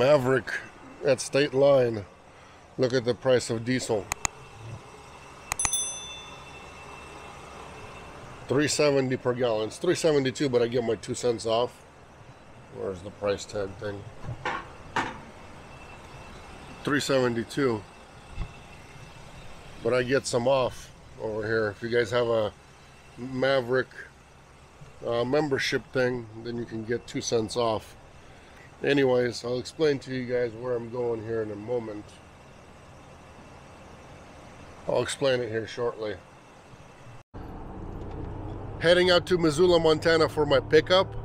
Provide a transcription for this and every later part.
Maverick at State Line. Look at the price of diesel. $3.70 per gallon. It's $3.72, but I get my 2 cents off. Where's the price tag thing? $3.72. But I get some off over here. If you guys have a Maverick membership thing, then you can get 2 cents off. Anyways, I'll explain to you guys where I'm going here in a moment. I'll explain it here shortly. Heading out to Missoula, Montana for my pickup.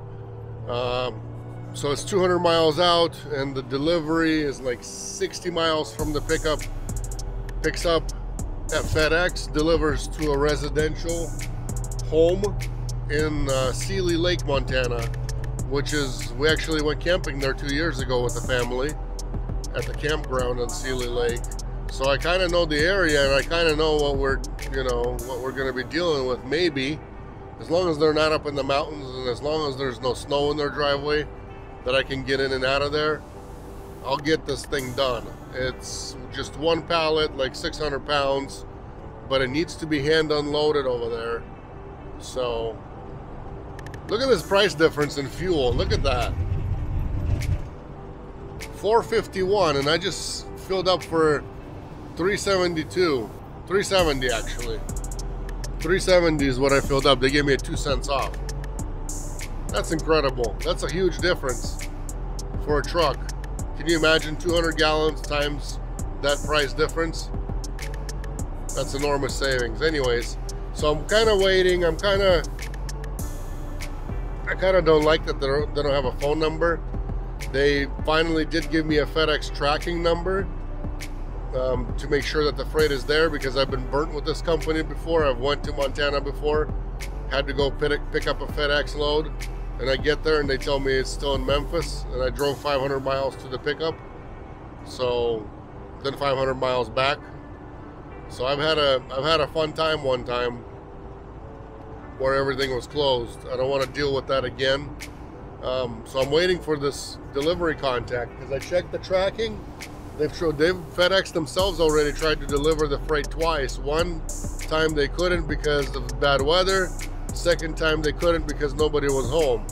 So it's 200 miles out, and the delivery is like 60 miles from the pickup. Picks up at FedEx, delivers to a residential home in Seeley Lake, Montana, which is, we actually went camping there 2 years ago with the family at the campground on Seeley Lake. So I kind of know the area, and I kind of know what we're going to be dealing with. Maybe, as long as they're not up in the mountains, and as long as there's no snow in their driveway, that I can get in and out of there, I'll get this thing done. It's just one pallet, like 600 pounds, but it needs to be hand unloaded over there. So look at this price difference in fuel. Look at that. $4.51, and I just filled up for $3.72. $3.70 actually. $3.70 is what I filled up. They gave me a 2 cents off. That's incredible. That's a huge difference for a truck. Can you imagine 200 gallons times that price difference? That's enormous savings. Anyways, so I'm kind of waiting. I kind of don't like that they don't have a phone number. They finally did give me a FedEx tracking number to make sure that the freight is there, because I've been burnt with this company before. I've went to Montana before, had to go pick up a FedEx load, and I get there and they tell me it's still in Memphis, and I drove 500 miles to the pickup, so then 500 miles back. So I've had a fun time one time where everything was closed. I don't want to deal with that again. So I'm waiting for this delivery contact, because I checked the tracking. They've FedEx themselves already tried to deliver the freight twice. One time they couldn't because of bad weather. Second time they couldn't because nobody was home.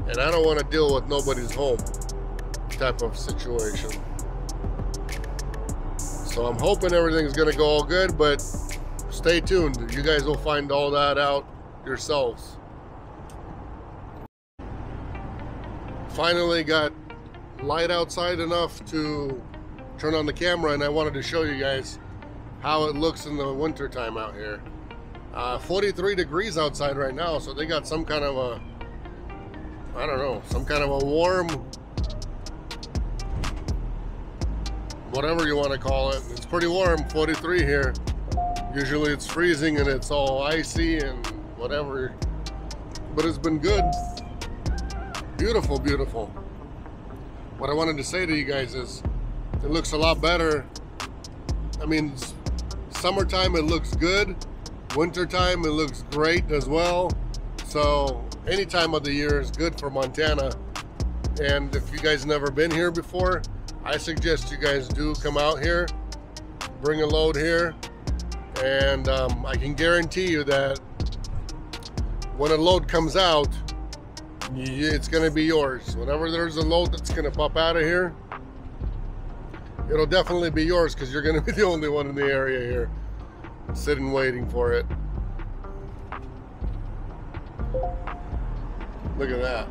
And I don't want to deal with nobody's home type of situation. So I'm hoping everything's going to go all good, but stay tuned. You guys will find all that out yourselves. Finally got light outside enough to turn on the camera, and I wanted to show you guys how it looks in the winter time out here. 43 degrees outside right now, so they got some kind of a, I don't know, some kind of a warm, whatever you want to call it. It's pretty warm, 43 here. Usually it's freezing and it's all icy and whatever, but it's been good. Beautiful, beautiful. What I wanted to say to you guys is, it looks a lot better. I mean, summertime it looks good. Wintertime it looks great as well. So any time of the year is good for Montana. And if you guys never been here before, I suggest you guys do come out here, bring a load here, and I can guarantee you that when a load comes out, it's going to be yours. Whenever there's a load that's going to pop out of here, it'll definitely be yours, because you're going to be the only one in the area here sitting waiting for it. Look at that.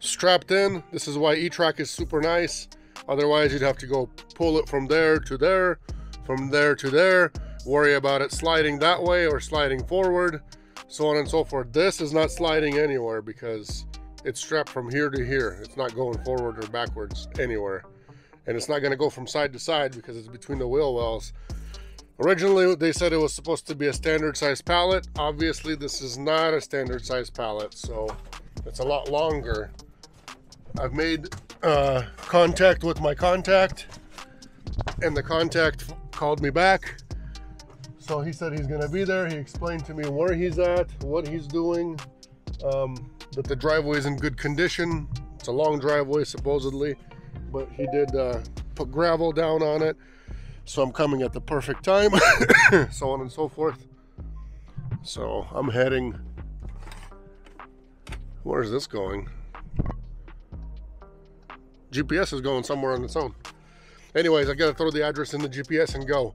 strapped in. This is why E-Track is super nice. Otherwise, you'd have to go pull it from there to there, from there to there, worry about it sliding that way or sliding forward, so on and so forth. This is not sliding anywhere because it's strapped from here to here. It's not going forward or backwards anywhere. And it's not going to go from side to side because it's between the wheel wells. Originally, they said it was supposed to be a standard size pallet. Obviously, this is not a standard size pallet, so it's a lot longer. I've made contact with my contact, and the contact called me back. So he said he's gonna be there. He explained to me where he's at, what he's doing, that the driveway is in good condition. It's a long driveway supposedly, but he did put gravel down on it. So I'm coming at the perfect time, so on and so forth. So I'm heading, where is this going? GPS is going somewhere on its own. Anyways, I gotta throw the address in the GPS and go.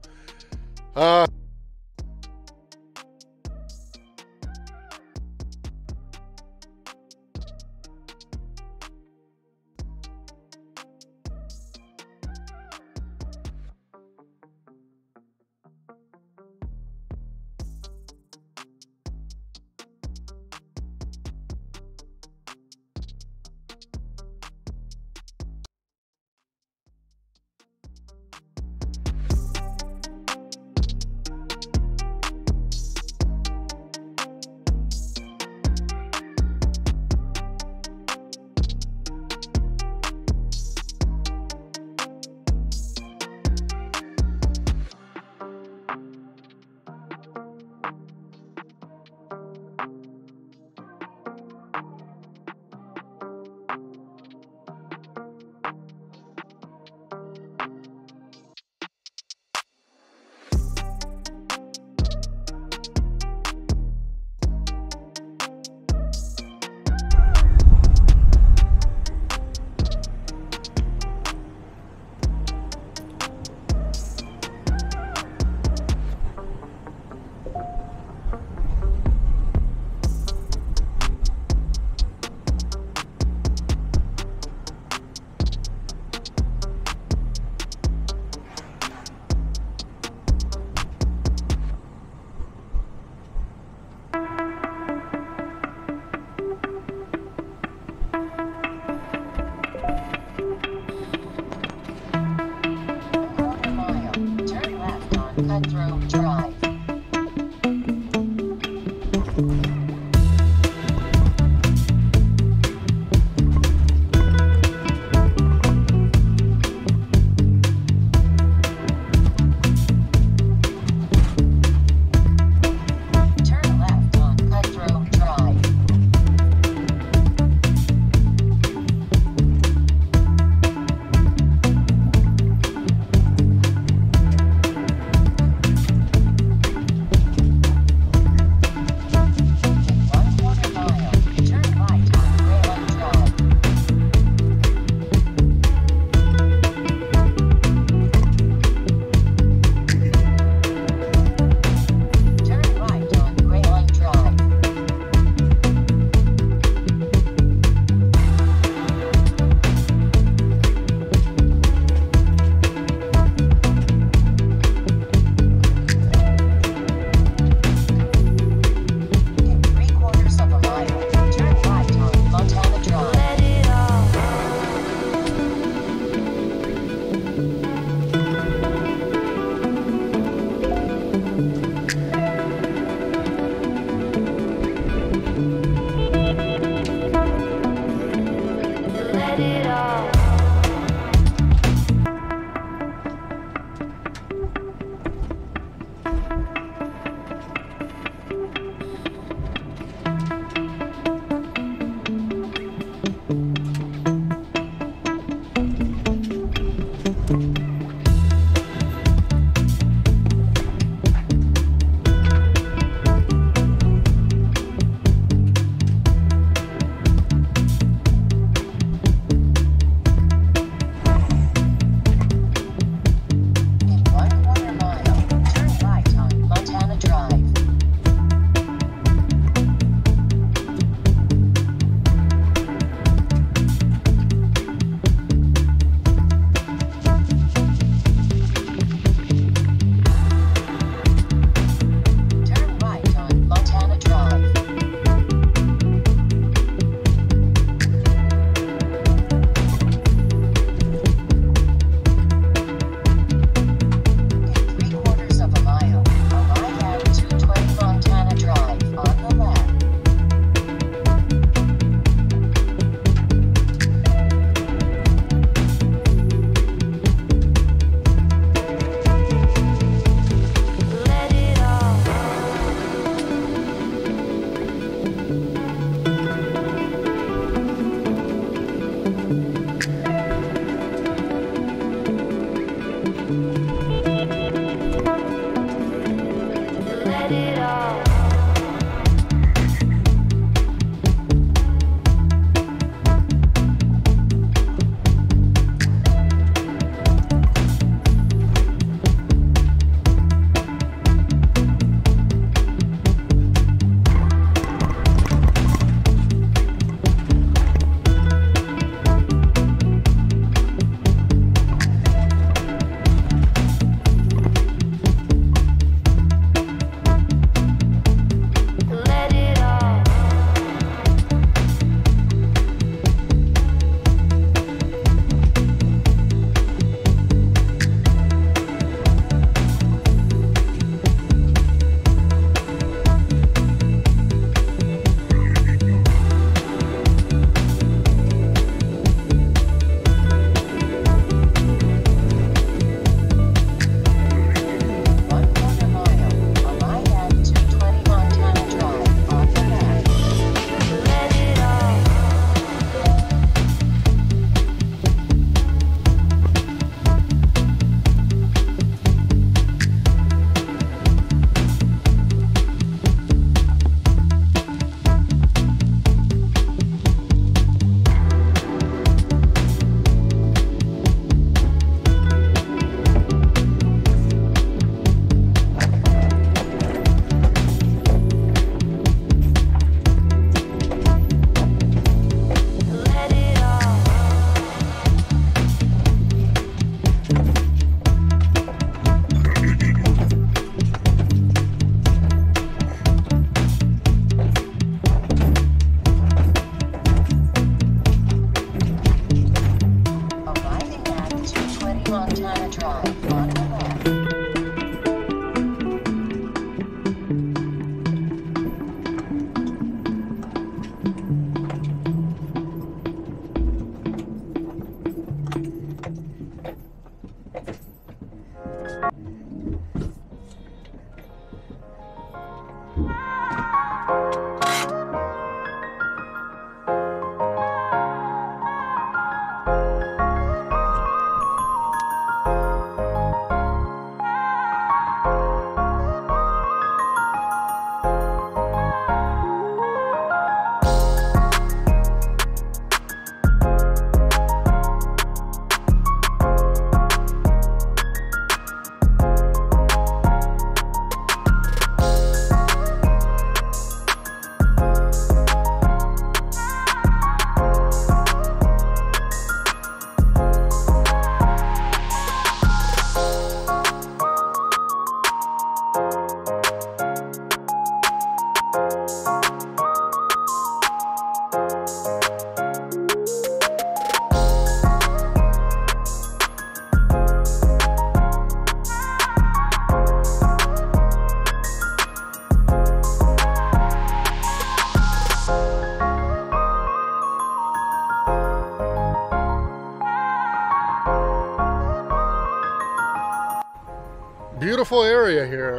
area here.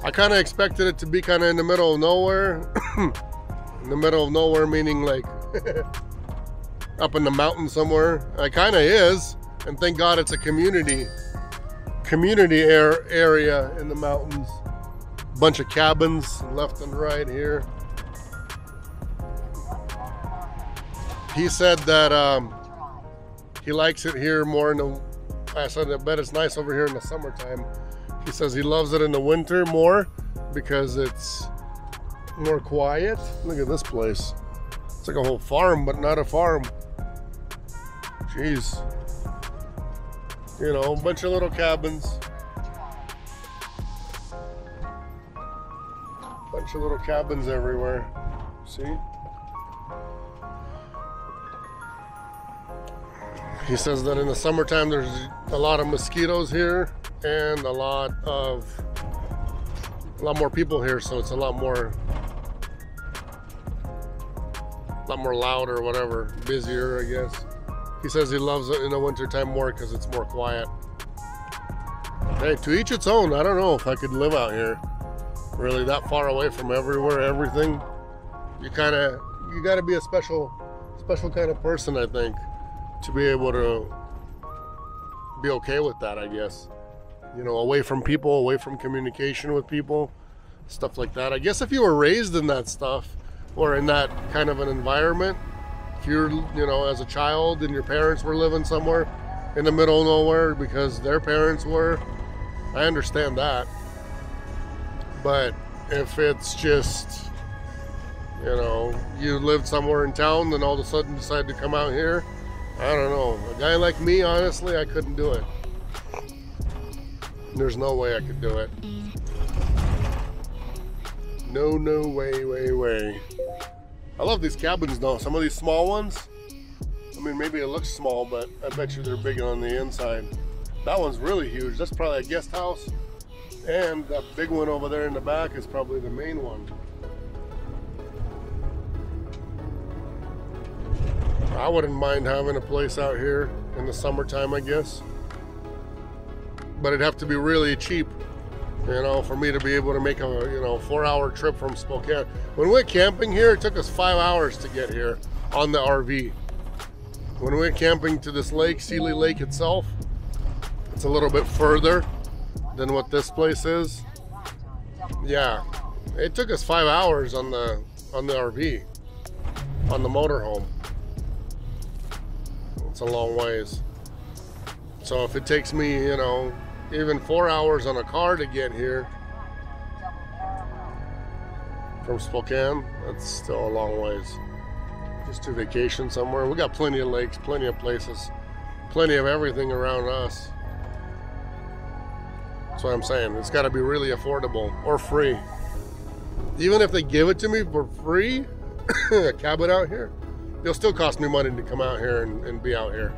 I kind of expected it to be kind of in the middle of nowhere. In the middle of nowhere meaning like up in the mountain somewhere. It kind of is, and thank God it's a community area in the mountains. Bunch of cabins left and right here. He said that he likes it here more in the, I said, I bet it's nice over here in the summertime. He says he loves it in the winter more because it's more quiet. Look at this place. It's like a whole farm, but not a farm. Jeez. You know, a bunch of little cabins. Bunch of little cabins everywhere. See? He says that in the summertime there's a lot of mosquitoes here and a lot more people here, so it's a lot more loud or whatever, busier, I guess. He says he loves it in the wintertime more because it's more quiet. Hey, to each its own. I don't know if I could live out here really that far away from everywhere, everything. You got to be a special kind of person, I think, to be able to be okay with that, I guess. You know, away from people, away from communication with people, stuff like that. I guess if you were raised in that stuff or in that kind of an environment, if you're, you know, as a child and your parents were living somewhere in the middle of nowhere because their parents were, I understand that. But if it's just, you know, you lived somewhere in town and all of a sudden decide to come out here, I don't know. A guy like me, honestly, I couldn't do it. There's no way I could do it. No way. I love these cabins though. Some of these small ones, I mean, maybe it looks small, but I bet you they're big on the inside. That one's really huge. That's probably a guest house. And that big one over there in the back is probably the main one. I wouldn't mind having a place out here in the summertime, I guess. But it'd have to be really cheap, you know, for me to be able to make a, you know, 4-hour trip from Spokane. When we went camping here, it took us 5 hours to get here on the RV. When we went camping to this lake, Seeley Lake itself, it's a little bit further than what this place is. Yeah, it took us 5 hours on the RV, on the motorhome. It's a long ways. So if it takes me, you know, even 4 hours on a car to get here from Spokane, that's still a long ways. Just to vacation somewhere. We got plenty of lakes, plenty of places, plenty of everything around us. That's what I'm saying. It's got to be really affordable or free. Even if they give it to me for free, a cabin out here, it'll still cost me money to come out here and be out here.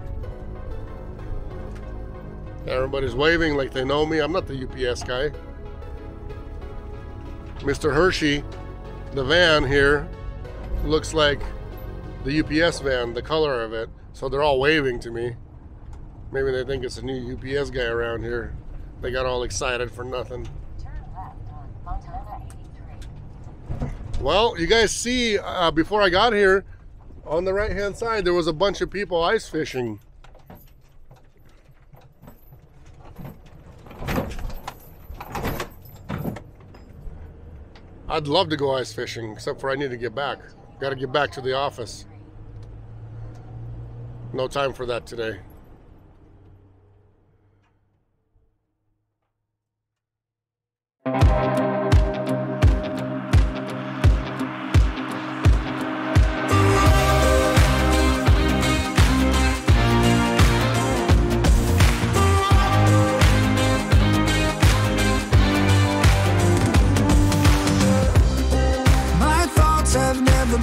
Everybody's waving like they know me. I'm not the UPS guy. Mr. Hershey, the van here, looks like the UPS van, the color of it. So they're all waving to me. Maybe they think it's a new UPS guy around here. They got all excited for nothing. Turn left on Montana 83. Well, you guys see, before I got here, on the right-hand side, there was a bunch of people ice fishing. I'd love to go ice fishing, except for I need to get back. Got to get back to the office. No time for that today.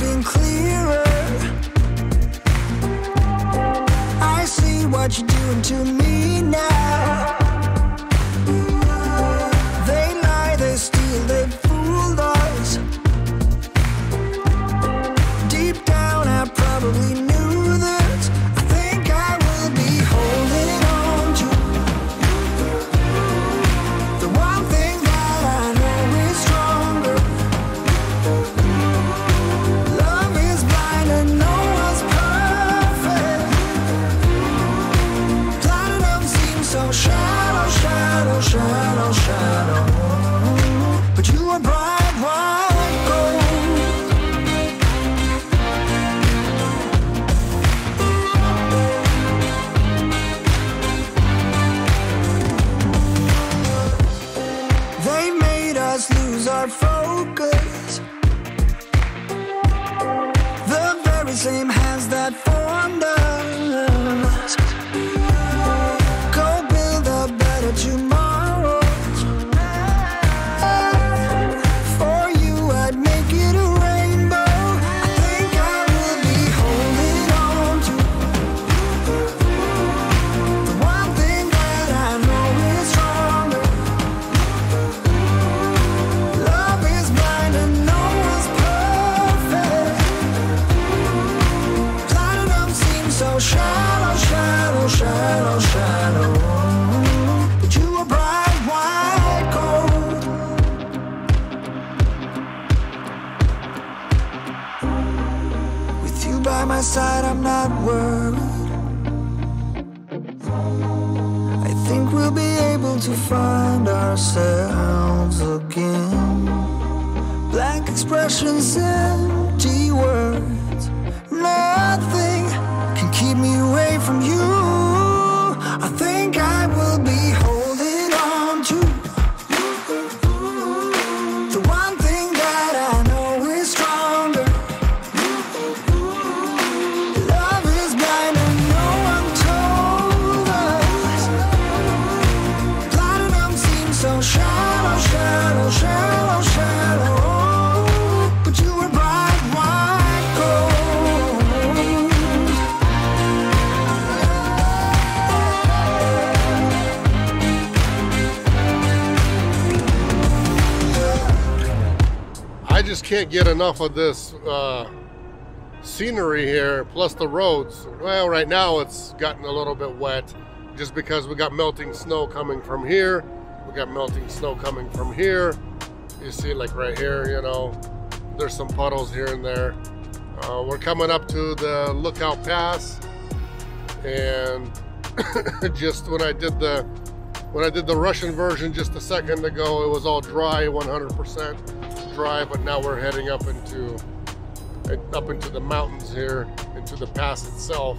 Been clearer. I see what you're doing to me now. They lie, they steal, they fooled us. Deep down I probably knew this. I think I will be holding on to the one same hands that formed us. Go build a better tomorrow. For you, I'd make it a rainbow. I think I will be holding on to the one thing that I know is stronger. Love is blind and no one's perfect. Platinum seems so shallow, shallow, shallow, shallow. But you are bright white gold. With you by my side, I'm not worried. I think we'll be able to find ourselves again. Blank expressions, empty words. Nothing can keep me away from you. I think I will be holding on to the one thing that I know is stronger. Love is blind and no one told us. Platinum seems so shallow, shallow, shallow, shallow. But you were bright white gold. I just can't get enough of this scenery here, plus the roads. Well, right now it's gotten a little bit wet just because we got melting snow coming from here. We got melting snow coming from here. You see, like right here, you know, there's some puddles here and there. We're coming up to the Lookout Pass, and just when I did the Russian version just a second ago, it was all dry, 100% dry, but now we're heading up into the mountains here, into the pass itself.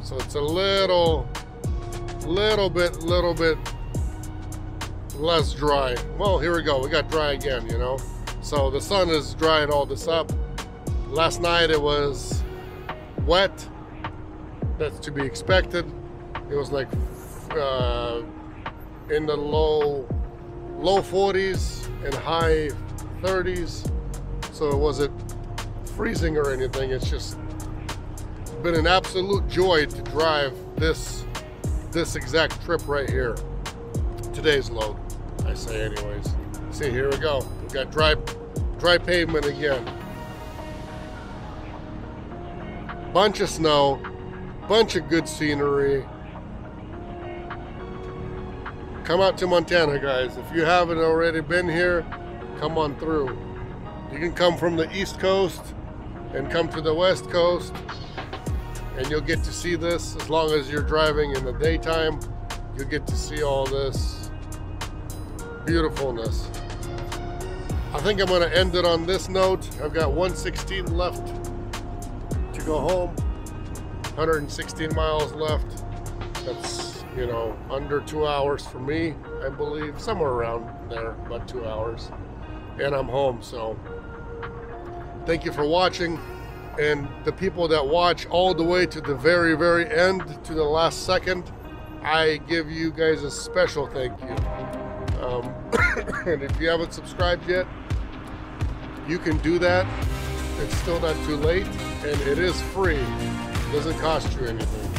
So it's a little bit less dry. Well, here we go, we got dry again, you know. So the sun is drying all this up. Last night it was wet. That's to be expected. It was like in the low 40s and high 30s. So it wasn't freezing or anything. It's just been an absolute joy to drive this exact trip right here. Today's load, I say anyways. See, here we go. We got dry pavement again. Bunch of snow, bunch of good scenery. Come out to Montana, guys. If you haven't already been here, come on through. You can come from the East Coast and come to the West Coast, and you'll get to see this. As long as you're driving in the daytime, you'll get to see all this beautifulness. I think I'm gonna end it on this note. I've got 116 left to go home, 116 miles left. That's, you know, under 2 hours for me, I believe, somewhere around there, about 2 hours, and I'm home. So thank you for watching, and the people that watch all the way to the very end, to the last second, I give you guys a special thank you. And if you haven't subscribed yet, you can do that. It's still not too late, and it is free. It doesn't cost you anything.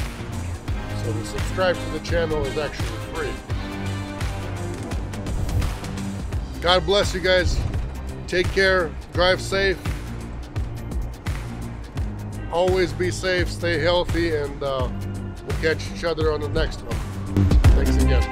So to subscribe to the channel is actually free. God bless you guys. Take care. Drive safe. Always be safe. Stay healthy, and we'll catch each other on the next one. Thanks again.